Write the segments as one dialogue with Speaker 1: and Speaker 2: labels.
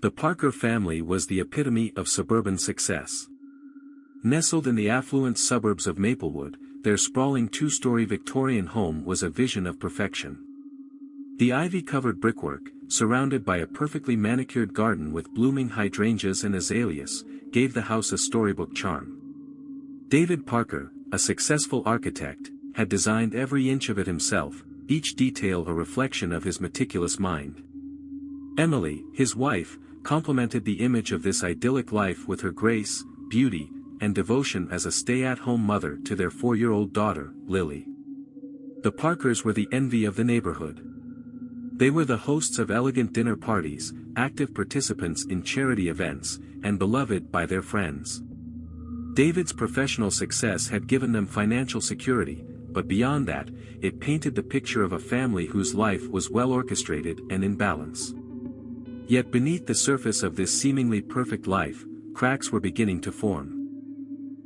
Speaker 1: The Parker family was the epitome of suburban success. Nestled in the affluent suburbs of Maplewood, their sprawling two-story Victorian home was a vision of perfection. The ivy-covered brickwork, surrounded by a perfectly manicured garden with blooming hydrangeas and azaleas, gave the house a storybook charm. David Parker, a successful architect, had designed every inch of it himself, each detail a reflection of his meticulous mind. Emily, his wife, complemented the image of this idyllic life with her grace, beauty, and devotion as a stay-at-home mother to their 4-year-old daughter, Lily. The Parkers were the envy of the neighborhood. They were the hosts of elegant dinner parties, active participants in charity events, and beloved by their friends. David's professional success had given them financial security, but beyond that, it painted the picture of a family whose life was well orchestrated and in balance. Yet beneath the surface of this seemingly perfect life, cracks were beginning to form.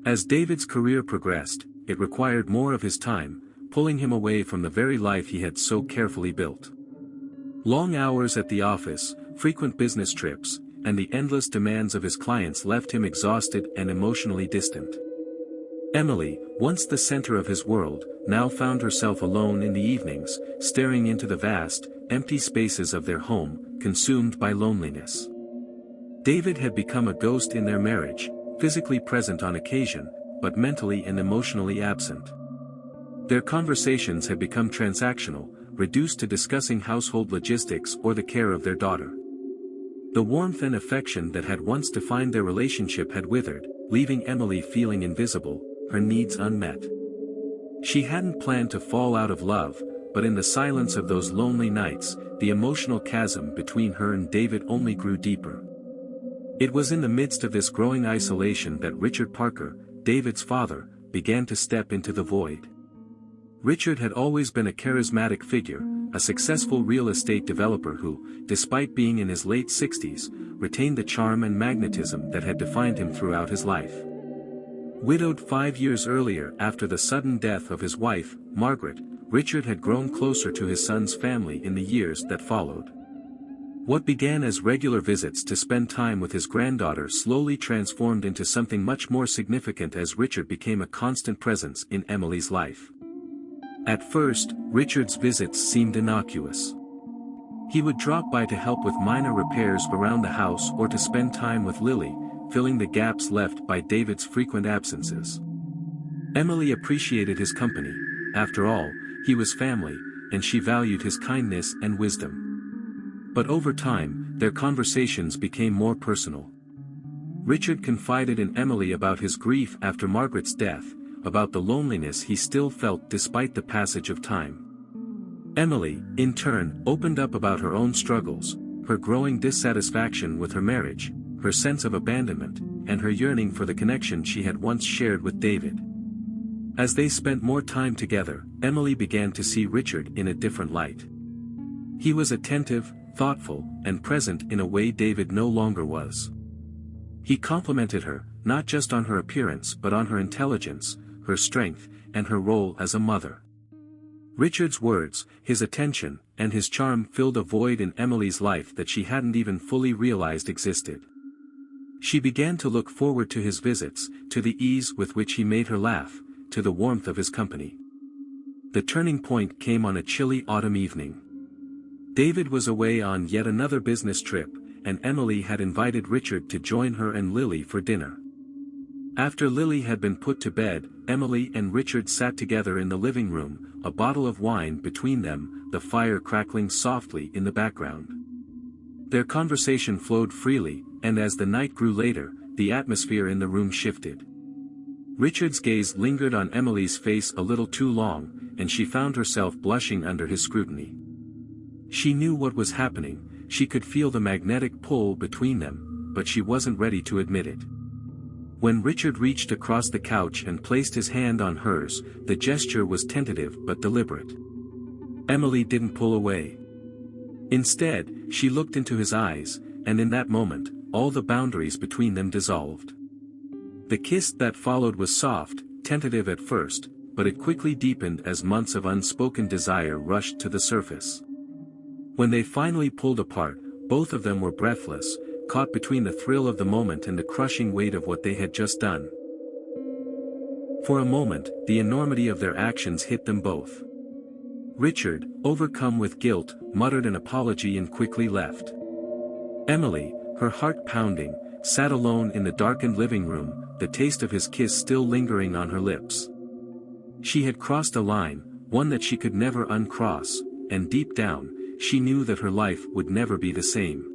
Speaker 1: As David's career progressed, it required more of his time, pulling him away from the very life he had so carefully built. Long hours at the office, frequent business trips, and the endless demands of his clients left him exhausted and emotionally distant. Emily, once the center of his world, now found herself alone in the evenings, staring into the vast, empty spaces of their home, consumed by loneliness. David had become a ghost in their marriage, physically present on occasion, but mentally and emotionally absent. Their conversations had become transactional, reduced to discussing household logistics or the care of their daughter. The warmth and affection that had once defined their relationship had withered, leaving Emily feeling invisible, her needs unmet. She hadn't planned to fall out of love, but in the silence of those lonely nights, the emotional chasm between her and David only grew deeper. It was in the midst of this growing isolation that Richard Parker, David's father, began to step into the void. Richard had always been a charismatic figure, a successful real estate developer who, despite being in his late 60s, retained the charm and magnetism that had defined him throughout his life. Widowed 5 years earlier after the sudden death of his wife, Margaret, Richard had grown closer to his son's family in the years that followed. What began as regular visits to spend time with his granddaughter slowly transformed into something much more significant as Richard became a constant presence in Emily's life. At first, Richard's visits seemed innocuous. He would drop by to help with minor repairs around the house or to spend time with Lily, filling the gaps left by David's frequent absences. Emily appreciated his company. After all, he was family, and she valued his kindness and wisdom. But over time, their conversations became more personal. Richard confided in Emily about his grief after Margaret's death, about the loneliness he still felt despite the passage of time. Emily, in turn, opened up about her own struggles, her growing dissatisfaction with her marriage, her sense of abandonment, and her yearning for the connection she had once shared with David. As they spent more time together, Emily began to see Richard in a different light. He was attentive, thoughtful, and present in a way David no longer was. He complimented her, not just on her appearance but on her intelligence, her strength, and her role as a mother. Richard's words, his attention, and his charm filled a void in Emily's life that she hadn't even fully realized existed. She began to look forward to his visits, to the ease with which he made her laugh, to the warmth of his company. The turning point came on a chilly autumn evening. David was away on yet another business trip, and Emily had invited Richard to join her and Lily for dinner. After Lily had been put to bed, Emily and Richard sat together in the living room, a bottle of wine between them, the fire crackling softly in the background. Their conversation flowed freely, and as the night grew later, the atmosphere in the room shifted. Richard's gaze lingered on Emily's face a little too long, and she found herself blushing under his scrutiny. She knew what was happening, she could feel the magnetic pull between them, but she wasn't ready to admit it. When Richard reached across the couch and placed his hand on hers, the gesture was tentative but deliberate. Emily didn't pull away. Instead, she looked into his eyes, and in that moment, all the boundaries between them dissolved. The kiss that followed was soft, tentative at first, but it quickly deepened as months of unspoken desire rushed to the surface. When they finally pulled apart, both of them were breathless, caught between the thrill of the moment and the crushing weight of what they had just done. For a moment, the enormity of their actions hit them both. Richard, overcome with guilt, muttered an apology and quickly left. Emily, her heart pounding, sat alone in the darkened living room, the taste of his kiss still lingering on her lips. She had crossed a line, one that she could never uncross, and deep down, she knew that her life would never be the same.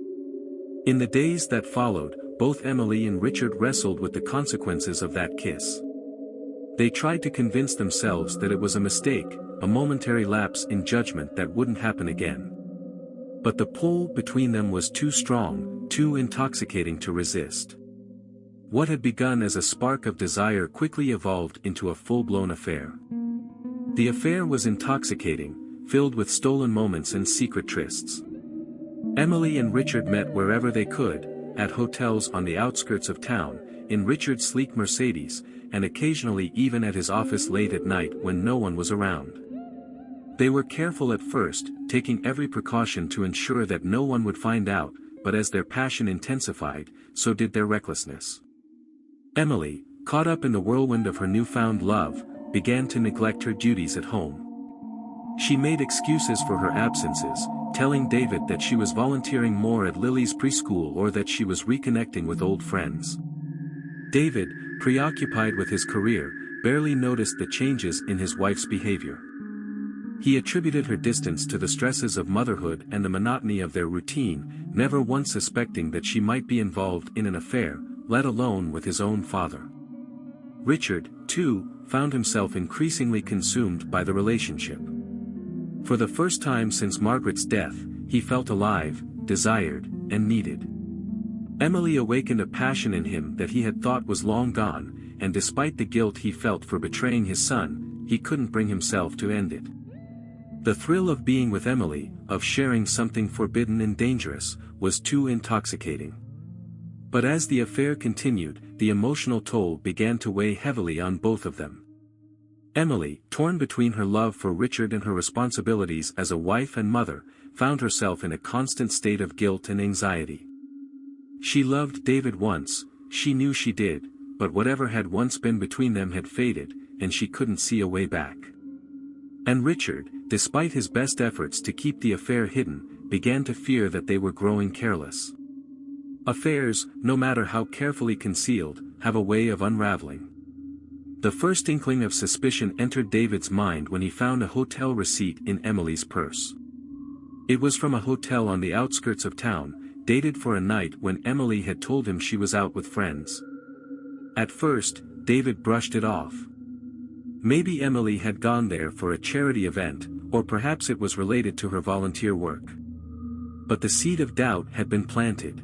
Speaker 1: In the days that followed, both Emily and Richard wrestled with the consequences of that kiss. They tried to convince themselves that it was a mistake, a momentary lapse in judgment that wouldn't happen again. But the pull between them was too strong, too intoxicating to resist. What had begun as a spark of desire quickly evolved into a full-blown affair. The affair was intoxicating, filled with stolen moments and secret trysts. Emily and Richard met wherever they could, at hotels on the outskirts of town, in Richard's sleek Mercedes, and occasionally even at his office late at night when no one was around. They were careful at first, taking every precaution to ensure that no one would find out, but as their passion intensified, so did their recklessness. Emily, caught up in the whirlwind of her newfound love, began to neglect her duties at home. She made excuses for her absences, telling David that she was volunteering more at Lily's preschool or that she was reconnecting with old friends. David, preoccupied with his career, barely noticed the changes in his wife's behavior. He attributed her distance to the stresses of motherhood and the monotony of their routine, never once suspecting that she might be involved in an affair, let alone with his own father. Richard, too, found himself increasingly consumed by the relationship. For the first time since Margaret's death, he felt alive, desired, and needed. Emily awakened a passion in him that he had thought was long gone, and despite the guilt he felt for betraying his son, he couldn't bring himself to end it. The thrill of being with Emily, of sharing something forbidden and dangerous, was too intoxicating. But as the affair continued, the emotional toll began to weigh heavily on both of them. Emily, torn between her love for Richard and her responsibilities as a wife and mother, found herself in a constant state of guilt and anxiety. She loved David once, she knew she did, but whatever had once been between them had faded, and she couldn't see a way back. And Richard, despite his best efforts to keep the affair hidden, began to fear that they were growing careless. Affairs, no matter how carefully concealed, have a way of unraveling. The first inkling of suspicion entered David's mind when he found a hotel receipt in Emily's purse. It was from a hotel on the outskirts of town, dated for a night when Emily had told him she was out with friends. At first, David brushed it off. Maybe Emily had gone there for a charity event, or perhaps it was related to her volunteer work. But the seed of doubt had been planted.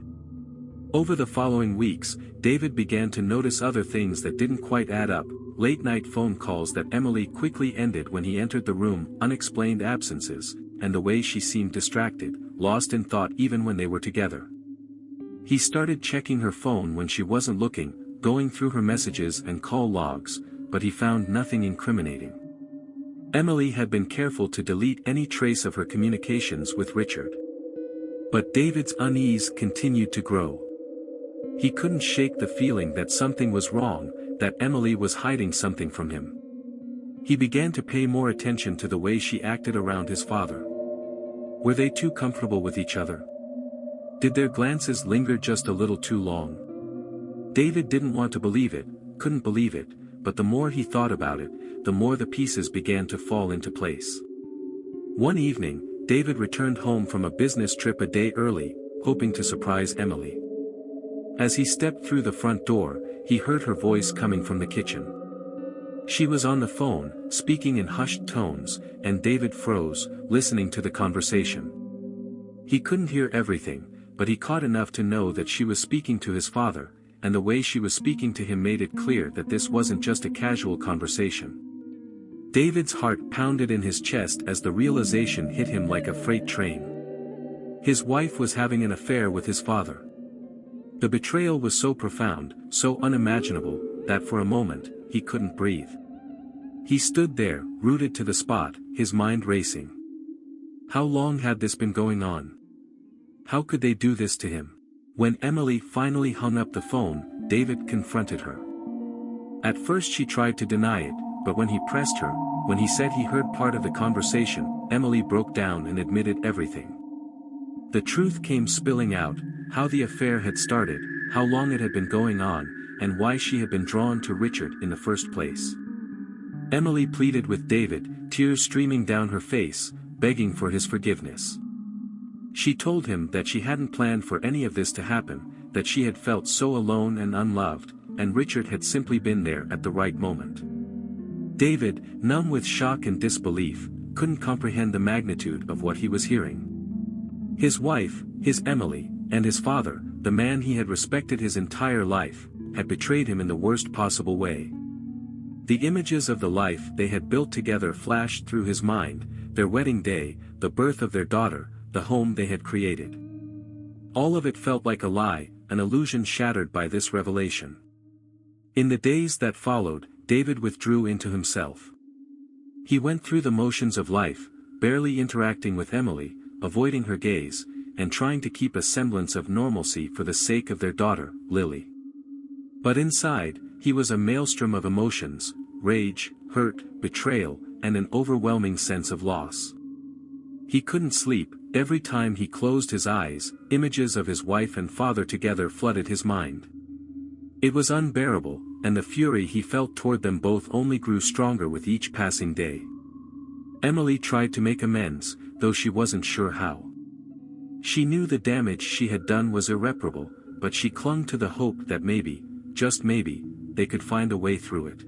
Speaker 1: Over the following weeks, David began to notice other things that didn't quite add up: late-night phone calls that Emily quickly ended when he entered the room, unexplained absences, and the way she seemed distracted, lost in thought even when they were together. He started checking her phone when she wasn't looking, going through her messages and call logs, but he found nothing incriminating. Emily had been careful to delete any trace of her communications with Richard. But David's unease continued to grow. He couldn't shake the feeling that something was wrong, that Emily was hiding something from him. He began to pay more attention to the way she acted around his father. Were they too comfortable with each other? Did their glances linger just a little too long? David didn't want to believe it, couldn't believe it, but the more he thought about it, the more the pieces began to fall into place. One evening, David returned home from a business trip a day early, hoping to surprise Emily. As he stepped through the front door, he heard her voice coming from the kitchen. She was on the phone, speaking in hushed tones, and David froze, listening to the conversation. He couldn't hear everything, but he caught enough to know that she was speaking to his father, and the way she was speaking to him made it clear that this wasn't just a casual conversation. David's heart pounded in his chest as the realization hit him like a freight train. His wife was having an affair with his father. The betrayal was so profound, so unimaginable, that for a moment, he couldn't breathe. He stood there, rooted to the spot, his mind racing. How long had this been going on? How could they do this to him? When Emily finally hung up the phone, David confronted her. At first she tried to deny it, but when he pressed her, when he said he heard part of the conversation, Emily broke down and admitted everything. The truth came spilling out, how the affair had started, how long it had been going on, and why she had been drawn to Richard in the first place. Emily pleaded with David, tears streaming down her face, begging for his forgiveness. She told him that she hadn't planned for any of this to happen, that she had felt so alone and unloved, and Richard had simply been there at the right moment. David, numb with shock and disbelief, couldn't comprehend the magnitude of what he was hearing. His wife, his Emily, and his father, the man he had respected his entire life, had betrayed him in the worst possible way. The images of the life they had built together flashed through his mind, their wedding day, the birth of their daughter, the home they had created. All of it felt like a lie, an illusion shattered by this revelation. In the days that followed, David withdrew into himself. He went through the motions of life, barely interacting with Emily, avoiding her gaze, and trying to keep a semblance of normalcy for the sake of their daughter, Lily. But inside, he was a maelstrom of emotions, rage, hurt, betrayal, and an overwhelming sense of loss. He couldn't sleep. Every time he closed his eyes, images of his wife and father together flooded his mind. It was unbearable, and the fury he felt toward them both only grew stronger with each passing day. Emily tried to make amends, though she wasn't sure how. She knew the damage she had done was irreparable, but she clung to the hope that maybe, just maybe, they could find a way through it.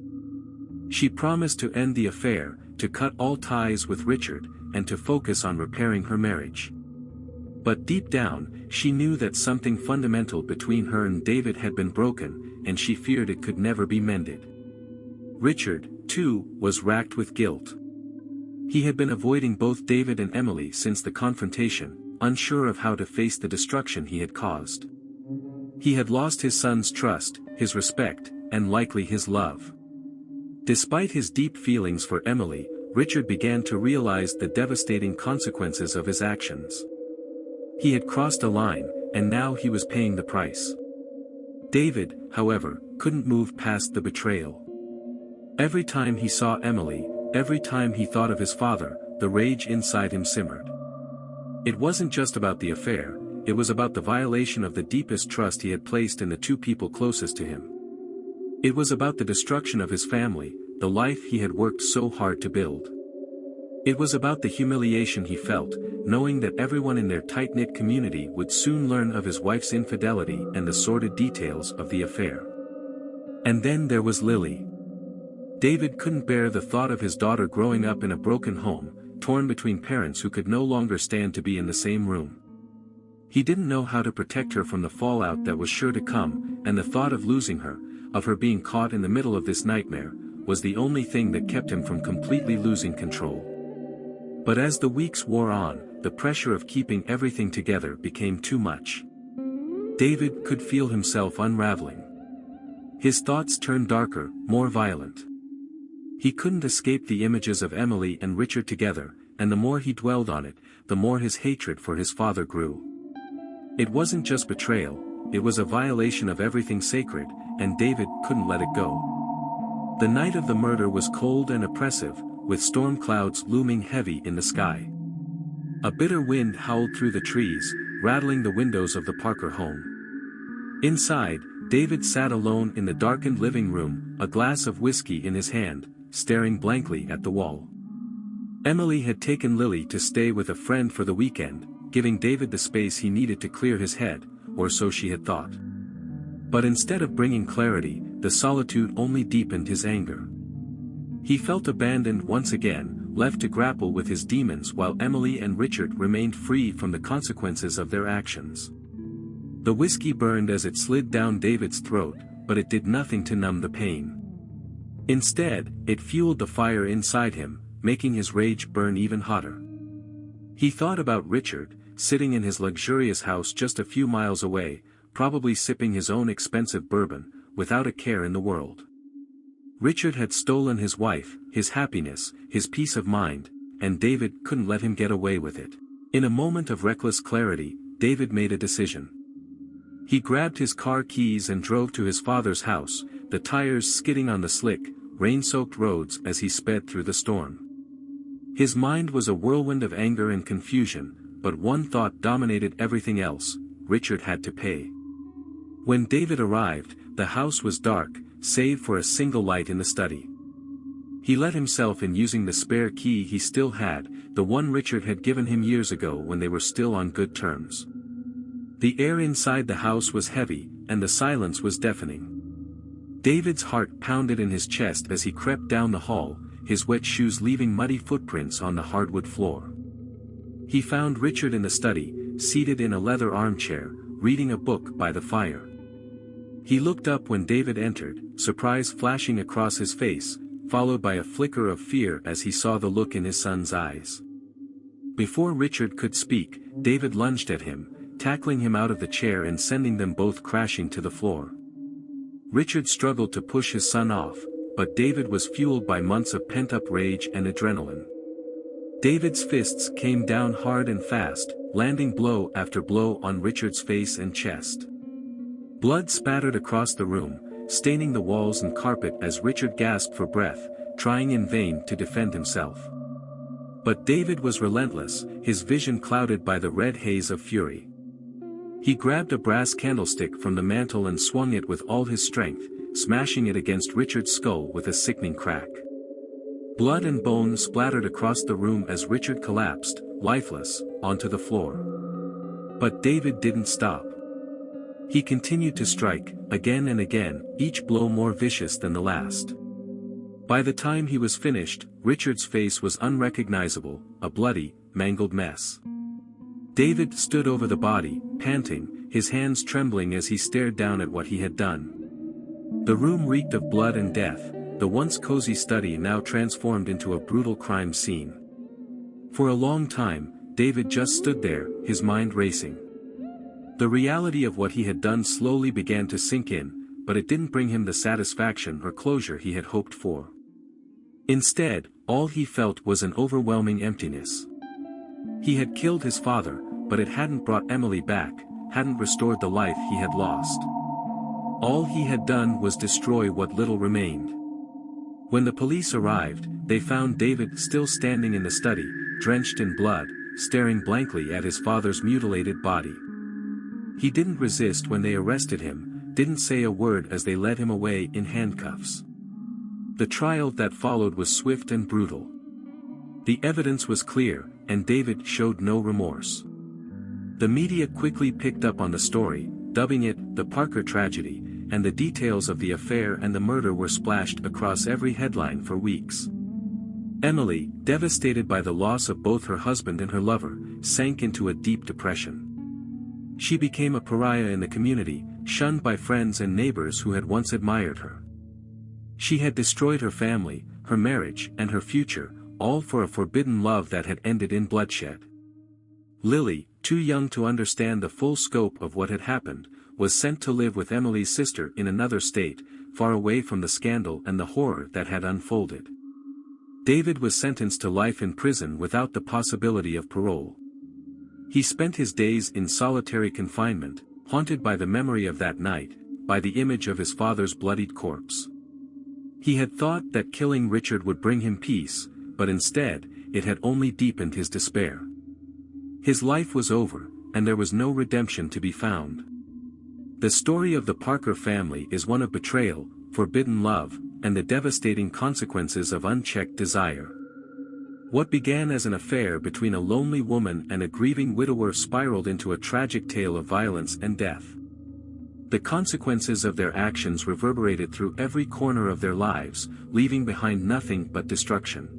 Speaker 1: She promised to end the affair, to cut all ties with Richard, and to focus on repairing her marriage. But deep down, she knew that something fundamental between her and David had been broken, and she feared it could never be mended. Richard, too, was racked with guilt. He had been avoiding both David and Emily since the confrontation, unsure of how to face the destruction he had caused. He had lost his son's trust, his respect, and likely his love. Despite his deep feelings for Emily, Richard began to realize the devastating consequences of his actions. He had crossed a line, and now he was paying the price. David, however, couldn't move past the betrayal. Every time he saw Emily, every time he thought of his father, the rage inside him simmered. It wasn't just about the affair, it was about the violation of the deepest trust he had placed in the two people closest to him. It was about the destruction of his family, the life he had worked so hard to build. It was about the humiliation he felt, knowing that everyone in their tight-knit community would soon learn of his wife's infidelity and the sordid details of the affair. And then there was Lily. David couldn't bear the thought of his daughter growing up in a broken home, torn between parents who could no longer stand to be in the same room. He didn't know how to protect her from the fallout that was sure to come, and the thought of losing her, of her being caught in the middle of this nightmare, was the only thing that kept him from completely losing control. But as the weeks wore on, the pressure of keeping everything together became too much. David could feel himself unraveling. His thoughts turned darker, more violent. He couldn't escape the images of Emily and Richard together, and the more he dwelled on it, the more his hatred for his father grew. It wasn't just betrayal, it was a violation of everything sacred, and David couldn't let it go. The night of the murder was cold and oppressive, with storm clouds looming heavy in the sky. A bitter wind howled through the trees, rattling the windows of the Parker home. Inside, David sat alone in the darkened living room, a glass of whiskey in his hand, staring blankly at the wall. Emily had taken Lily to stay with a friend for the weekend, giving David the space he needed to clear his head, or so she had thought. But instead of bringing clarity, the solitude only deepened his anger. He felt abandoned once again, left to grapple with his demons while Emily and Richard remained free from the consequences of their actions. The whiskey burned as it slid down David's throat, but it did nothing to numb the pain. Instead, it fueled the fire inside him, making his rage burn even hotter. He thought about Richard, sitting in his luxurious house just a few miles away, probably sipping his own expensive bourbon, without a care in the world. Richard had stolen his wife, his happiness, his peace of mind, and David couldn't let him get away with it. In a moment of reckless clarity, David made a decision. He grabbed his car keys and drove to his father's house, the tires skidding on the slick, rain-soaked roads as he sped through the storm. His mind was a whirlwind of anger and confusion, but one thought dominated everything else: Richard had to pay. When David arrived, the house was dark, save for a single light in the study. He let himself in using the spare key he still had, the one Richard had given him years ago when they were still on good terms. The air inside the house was heavy, and the silence was deafening. David's heart pounded in his chest as he crept down the hall, his wet shoes leaving muddy footprints on the hardwood floor. He found Richard in the study, seated in a leather armchair, reading a book by the fire. He looked up when David entered, surprise flashing across his face, followed by a flicker of fear as he saw the look in his son's eyes. Before Richard could speak, David lunged at him, tackling him out of the chair and sending them both crashing to the floor. Richard struggled to push his son off, but David was fueled by months of pent-up rage and adrenaline. David's fists came down hard and fast, landing blow after blow on Richard's face and chest. Blood spattered across the room, staining the walls and carpet as Richard gasped for breath, trying in vain to defend himself. But David was relentless, his vision clouded by the red haze of fury. He grabbed a brass candlestick from the mantel and swung it with all his strength, smashing it against Richard's skull with a sickening crack. Blood and bone splattered across the room as Richard collapsed, lifeless, onto the floor. But David didn't stop. He continued to strike, again and again, each blow more vicious than the last. By the time he was finished, Richard's face was unrecognizable, a bloody, mangled mess. David stood over the body, panting, his hands trembling as he stared down at what he had done. The room reeked of blood and death, the once cozy study now transformed into a brutal crime scene. For a long time, David just stood there, his mind racing. The reality of what he had done slowly began to sink in, but it didn't bring him the satisfaction or closure he had hoped for. Instead, all he felt was an overwhelming emptiness. He had killed his father, but it hadn't brought Emily back, hadn't restored the life he had lost. All he had done was destroy what little remained. When the police arrived, they found David still standing in the study, drenched in blood, staring blankly at his father's mutilated body. He didn't resist when they arrested him, didn't say a word as they led him away in handcuffs. The trial that followed was swift and brutal. The evidence was clear, and David showed no remorse. The media quickly picked up on the story, dubbing it the Parker tragedy, and the details of the affair and the murder were splashed across every headline for weeks. Emily, devastated by the loss of both her husband and her lover, sank into a deep depression. She became a pariah in the community, shunned by friends and neighbors who had once admired her. She had destroyed her family, her marriage, and her future, all for a forbidden love that had ended in bloodshed. Lily, too young to understand the full scope of what had happened, was sent to live with Emily's sister in another state, far away from the scandal and the horror that had unfolded. David was sentenced to life in prison without the possibility of parole. He spent his days in solitary confinement, haunted by the memory of that night, by the image of his father's bloodied corpse. He had thought that killing Richard would bring him peace, but instead, it had only deepened his despair. His life was over, and there was no redemption to be found. The story of the Parker family is one of betrayal, forbidden love, and the devastating consequences of unchecked desire. What began as an affair between a lonely woman and a grieving widower spiraled into a tragic tale of violence and death. The consequences of their actions reverberated through every corner of their lives, leaving behind nothing but destruction.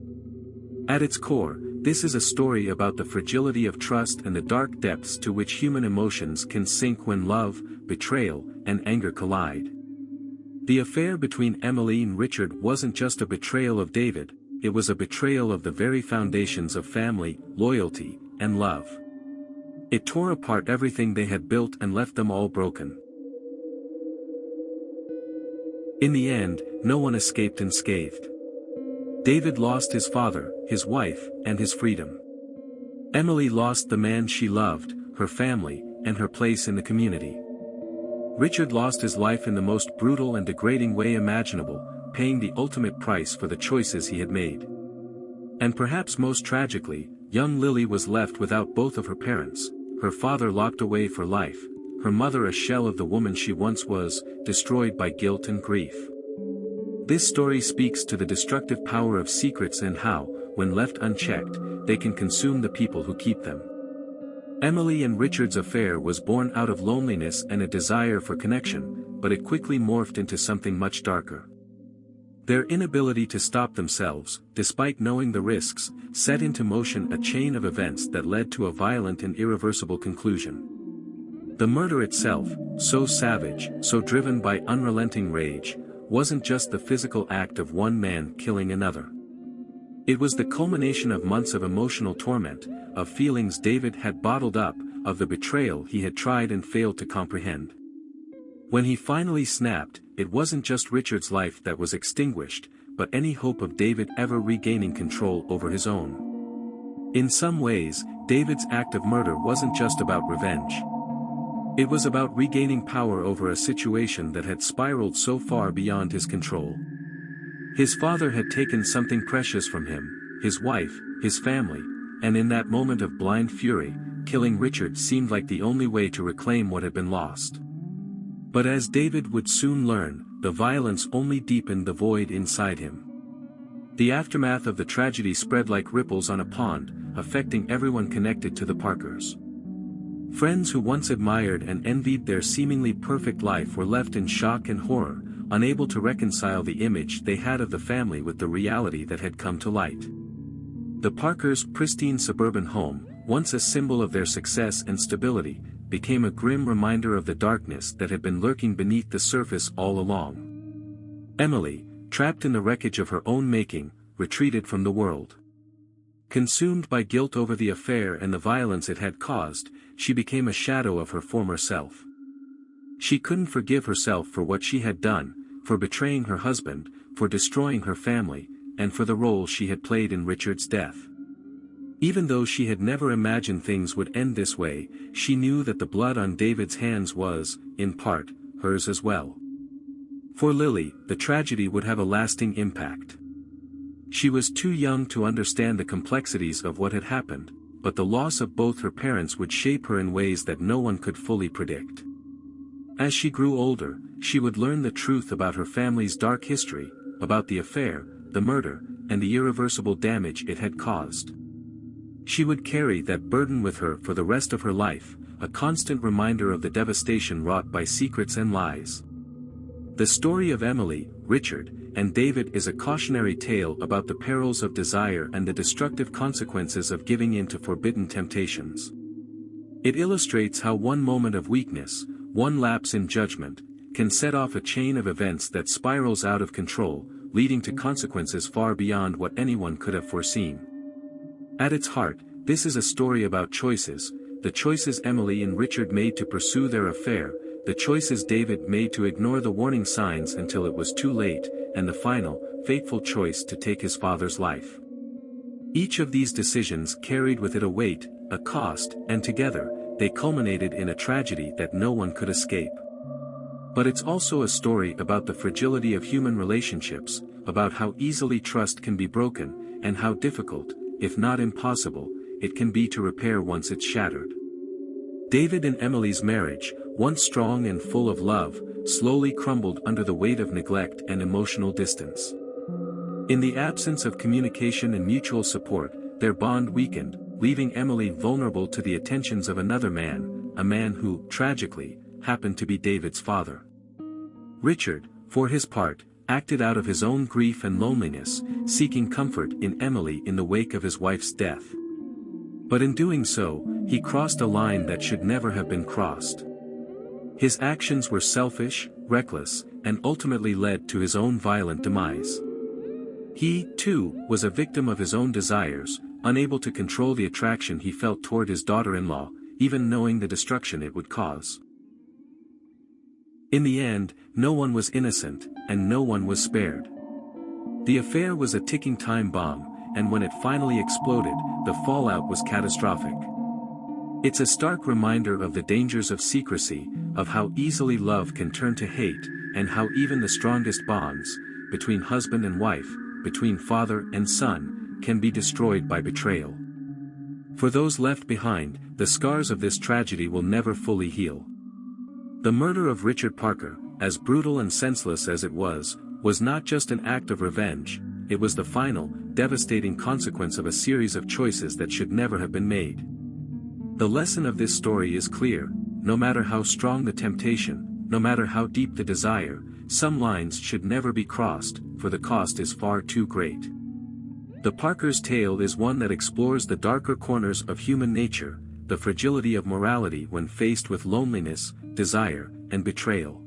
Speaker 1: At its core, this is a story about the fragility of trust and the dark depths to which human emotions can sink when love, betrayal, and anger collide. The affair between Emily and Richard wasn't just a betrayal of David, it was a betrayal of the very foundations of family, loyalty, and love. It tore apart everything they had built and left them all broken. In the end, no one escaped unscathed. David lost his father, his wife, and his freedom. Emily lost the man she loved, her family, and her place in the community. Richard lost his life in the most brutal and degrading way imaginable, paying the ultimate price for the choices he had made. And perhaps most tragically, young Lily was left without both of her parents, her father locked away for life, her mother a shell of the woman she once was, destroyed by guilt and grief. This story speaks to the destructive power of secrets and how, when left unchecked, they can consume the people who keep them. Emily and Richard's affair was born out of loneliness and a desire for connection, but it quickly morphed into something much darker. Their inability to stop themselves, despite knowing the risks, set into motion a chain of events that led to a violent and irreversible conclusion. The murder itself, so savage, so driven by unrelenting rage, wasn't just the physical act of one man killing another. It was the culmination of months of emotional torment, of feelings David had bottled up, of the betrayal he had tried and failed to comprehend. When he finally snapped, it wasn't just Richard's life that was extinguished, but any hope of David ever regaining control over his own. In some ways, David's act of murder wasn't just about revenge. It was about regaining power over a situation that had spiraled so far beyond his control. His father had taken something precious from him, his wife, his family, and in that moment of blind fury, killing Richard seemed like the only way to reclaim what had been lost. But as David would soon learn, the violence only deepened the void inside him. The aftermath of the tragedy spread like ripples on a pond, affecting everyone connected to the Parkers. Friends who once admired and envied their seemingly perfect life were left in shock and horror, unable to reconcile the image they had of the family with the reality that had come to light. The Parkers' pristine suburban home, once a symbol of their success and stability, became a grim reminder of the darkness that had been lurking beneath the surface all along. Emily, trapped in the wreckage of her own making, retreated from the world. Consumed by guilt over the affair and the violence it had caused, she became a shadow of her former self. She couldn't forgive herself for what she had done, for betraying her husband, for destroying her family, and for the role she had played in Richard's death. Even though she had never imagined things would end this way, she knew that the blood on David's hands was, in part, hers as well. For Lily, the tragedy would have a lasting impact. She was too young to understand the complexities of what had happened, but the loss of both her parents would shape her in ways that no one could fully predict. As she grew older, she would learn the truth about her family's dark history, about the affair, the murder, and the irreversible damage it had caused. She would carry that burden with her for the rest of her life, a constant reminder of the devastation wrought by secrets and lies. The story of Emily, Richard, and David is a cautionary tale about the perils of desire and the destructive consequences of giving in to forbidden temptations. It illustrates how one moment of weakness, one lapse in judgment, can set off a chain of events that spirals out of control, leading to consequences far beyond what anyone could have foreseen. At its heart, this is a story about choices, the choices Emily and Richard made to pursue their affair, the choices David made to ignore the warning signs until it was too late, and the final, fateful choice to take his father's life. Each of these decisions carried with it a weight, a cost, and together, they culminated in a tragedy that no one could escape. But it's also a story about the fragility of human relationships, about how easily trust can be broken, and how difficult, if not impossible, it can be to repair once it's shattered. David and Emily's marriage, once strong and full of love, slowly crumbled under the weight of neglect and emotional distance. In the absence of communication and mutual support, their bond weakened, leaving Emily vulnerable to the attentions of another man, a man who, tragically, happened to be David's father. Richard, for his part, acted out of his own grief and loneliness, seeking comfort in Emily in the wake of his wife's death. But in doing so, he crossed a line that should never have been crossed. His actions were selfish, reckless, and ultimately led to his own violent demise. He, too, was a victim of his own desires, unable to control the attraction he felt toward his daughter-in-law, even knowing the destruction it would cause. In the end, no one was innocent, and no one was spared. The affair was a ticking time bomb, and when it finally exploded, the fallout was catastrophic. It's a stark reminder of the dangers of secrecy, of how easily love can turn to hate, and how even the strongest bonds, between husband and wife, between father and son, can be destroyed by betrayal. For those left behind, the scars of this tragedy will never fully heal. The murder of Richard Parker, as brutal and senseless as it was not just an act of revenge, it was the final, devastating consequence of a series of choices that should never have been made. The lesson of this story is clear: no matter how strong the temptation, no matter how deep the desire, some lines should never be crossed, for the cost is far too great. The Parker's tale is one that explores the darker corners of human nature, the fragility of morality when faced with loneliness, desire, and betrayal.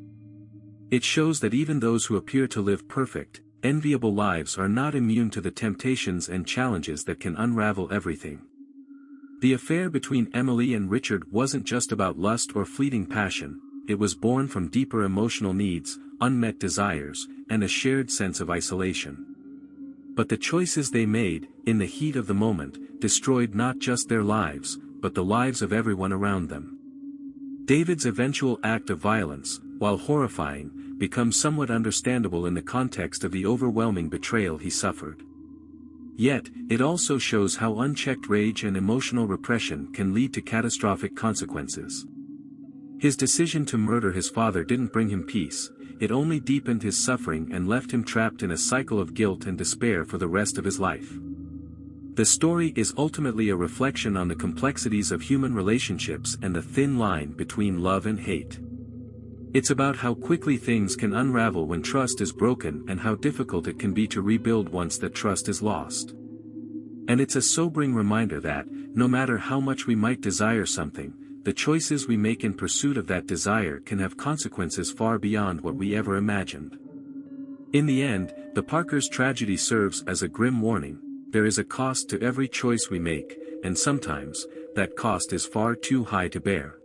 Speaker 1: It shows that even those who appear to live perfect, enviable lives are not immune to the temptations and challenges that can unravel everything. The affair between Emily and Richard wasn't just about lust or fleeting passion, it was born from deeper emotional needs, unmet desires, and a shared sense of isolation. But the choices they made, in the heat of the moment, destroyed not just their lives, but the lives of everyone around them. David's eventual act of violence, while horrifying, becomes somewhat understandable in the context of the overwhelming betrayal he suffered. Yet, it also shows how unchecked rage and emotional repression can lead to catastrophic consequences. His decision to murder his father didn't bring him peace, it only deepened his suffering and left him trapped in a cycle of guilt and despair for the rest of his life. The story is ultimately a reflection on the complexities of human relationships and the thin line between love and hate. It's about how quickly things can unravel when trust is broken and how difficult it can be to rebuild once that trust is lost. And it's a sobering reminder that, no matter how much we might desire something, the choices we make in pursuit of that desire can have consequences far beyond what we ever imagined. In the end, the Parker's tragedy serves as a grim warning: there is a cost to every choice we make, and sometimes, that cost is far too high to bear.